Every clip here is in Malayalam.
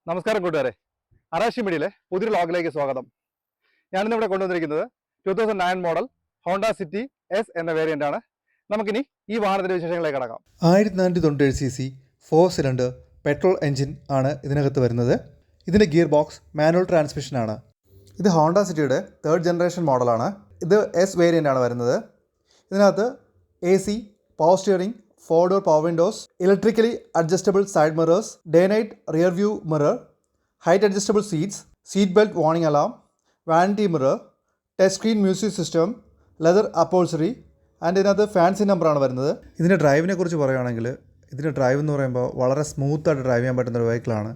നമസ്കാരം കൂട്ടുകാരെ, അറാഷി മീഡിയയിലെ പുതിയൊരു വ്ളോഗിലേക്ക് സ്വാഗതം. ഞാനിന്നിവിടെ കൊണ്ടുവന്നിരിക്കുന്നത് 2009 മോഡൽ ഹോണ്ട സിറ്റി എസ് എന്ന വേരിയൻ്റ് ആണ്. നമുക്കിനി ഈ വാഹനത്തിൻ്റെ വിശേഷങ്ങളിലേക്ക് കടക്കാം. 1497cc 4 സിലിണ്ടർ പെട്രോൾ എൻജിൻ ആണ് ഇതിനകത്ത് വരുന്നത്. ഇതിൻ്റെ ഗിയർ ബോക്സ് മാനുവൽ ട്രാൻസ്മിഷൻ ആണ്. ഇത് ഹോണ്ട സിറ്റിയുടെ 3rd ജനറേഷൻ മോഡലാണ്. ഇത് എസ് വേരിയൻ്റ് ആണ് വരുന്നത്. ഇതിനകത്ത് AC, power steering, 4 door power windows, electrically adjustable side mirrors, day night rear view mirror, height adjustable seats, seat belt warning alarm, vanity mirror, touch screen music system, leather upholstery and ഇതിനകത്ത് ഫാൻസി നമ്പറാണ് വരുന്നത്. ഇതിൻ്റെ ഡ്രൈവിനെ കുറിച്ച് പറയുകയാണെങ്കിൽ ഇതിൻ്റെ ഡ്രൈവ് എന്ന് പറയുമ്പോൾ വളരെ സ്മൂത്തായിട്ട് ഡ്രൈവ് ചെയ്യാൻ പറ്റുന്ന ഒരു വെഹിക്കിളാണ്.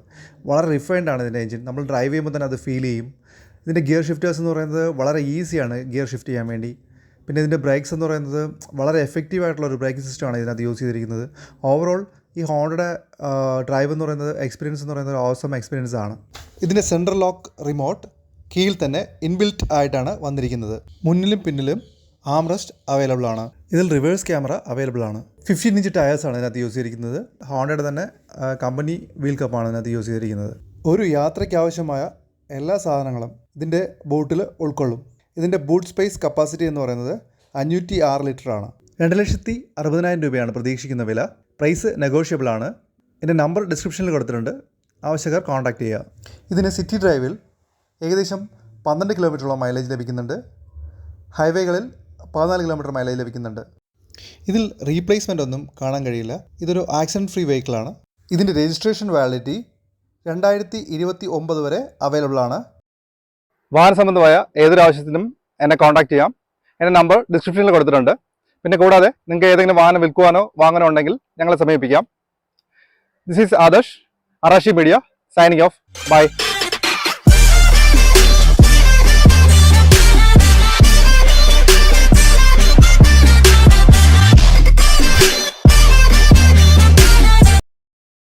വളരെ റിഫൈൻഡ് ആണ് ഇതിൻ്റെ എഞ്ചിൻ. നമ്മൾ ഡ്രൈവ് ചെയ്യുമ്പോൾ തന്നെ അത് ഫീൽ ചെയ്യും. ഇതിൻ്റെ ഗിയർ ഷിഫ്റ്റേഴ്സ് എന്ന് പറയുന്നത് വളരെ ഈസിയാണ് ഗിയർ ഷിഫ്റ്റ് ചെയ്യാൻ വേണ്ടി. പിന്നെ ഇതിൻ്റെ ബ്രേക്സ് എന്ന് പറയുന്നത് വളരെ എഫക്റ്റീവായിട്ടുള്ള ഒരു ബ്രേക്കിംഗ് സിസ്റ്റമാണ് ഇതിനകത്ത് യൂസ് ചെയ്തിരിക്കുന്നത്. ഓവറോൾ ഈ ഹോണ്ടയുടെ ഡ്രൈവ് എന്ന് പറയുന്നത് എക്സ്പീരിയൻസ് എന്ന് പറയുന്നത് ഒരു ഓസം എക്സ്പീരിയൻസ് ആണ്. ഇതിൻ്റെ സെൻട്രൽ ലോക്ക് റിമോട്ട് കീയിൽ തന്നെ ഇൻബിൽറ്റ് ആയിട്ടാണ് വന്നിരിക്കുന്നത്. മുന്നിലും പിന്നിലും ആംറെസ്റ്റ് അവൈലബിൾ ആണ്. ഇതിൽ റിവേഴ്സ് ക്യാമറ അവൈലബിൾ ആണ്. 15 ഇഞ്ച് ടയേഴ്സാണ് ഇതിനകത്ത് യൂസ് ചെയ്തിരിക്കുന്നത്. ഹോണ്ടയുടെ തന്നെ കമ്പനി വീൽ കപ്പാണ് ഇതിനകത്ത് യൂസ് ചെയ്തിരിക്കുന്നത്. ഒരു യാത്രയ്ക്ക് ആവശ്യമായ എല്ലാ സാധനങ്ങളും ഇതിൻ്റെ ബൂട്ടിൽ ഉൾക്കൊള്ളും. ഇതിൻ്റെ ബൂട്ട് സ്പേസ് കപ്പാസിറ്റി എന്ന് പറയുന്നത് 506 ലിറ്റർ ആണ്. 2,60,000 രൂപയാണ് പ്രതീക്ഷിക്കുന്ന വില. പ്രൈസ് നെഗോഷ്യബിൾ ആണ്. ഇതിൻ്റെ നമ്പർ ഡിസ്ക്രിപ്ഷനിൽ കൊടുത്തിട്ടുണ്ട്. ആവശ്യക്കാർ കോൺടാക്റ്റ് ചെയ്യുക. ഇതിന് സിറ്റി ഡ്രൈവിൽ ഏകദേശം 12 കിലോമീറ്ററോളം മൈലേജ് ലഭിക്കുന്നുണ്ട്. ഹൈവേകളിൽ 14 കിലോമീറ്റർ മൈലേജ് ലഭിക്കുന്നുണ്ട്. ഇതിൽ റീപ്ലേസ്മെൻ്റ് ഒന്നും കാണാൻ കഴിയില്ല. ഇതൊരു ആക്സിഡൻറ്റ് ഫ്രീ വെഹിക്കിളാണ്. ഇതിൻ്റെ രജിസ്ട്രേഷൻ വാലിഡിറ്റി 2029 വരെ അവൈലബിൾ ആണ്. വാഹന സംബന്ധമായ ഏതൊരു ആവശ്യത്തിനും എന്നെ കോൺടാക്ട് ചെയ്യാം. എൻ്റെ നമ്പർ ഡിസ്ക്രിപ്ഷനിൽ കൊടുത്തിട്ടുണ്ട്. പിന്നെ കൂടാതെ നിങ്ങൾക്ക് ഏതെങ്കിലും വാഹനം വിൽക്കുവാനോ വാങ്ങാനോ ഉണ്ടെങ്കിൽ ഞങ്ങളെ സമീപിക്കാം. This is Adarsh, Arashi media, signing off. By.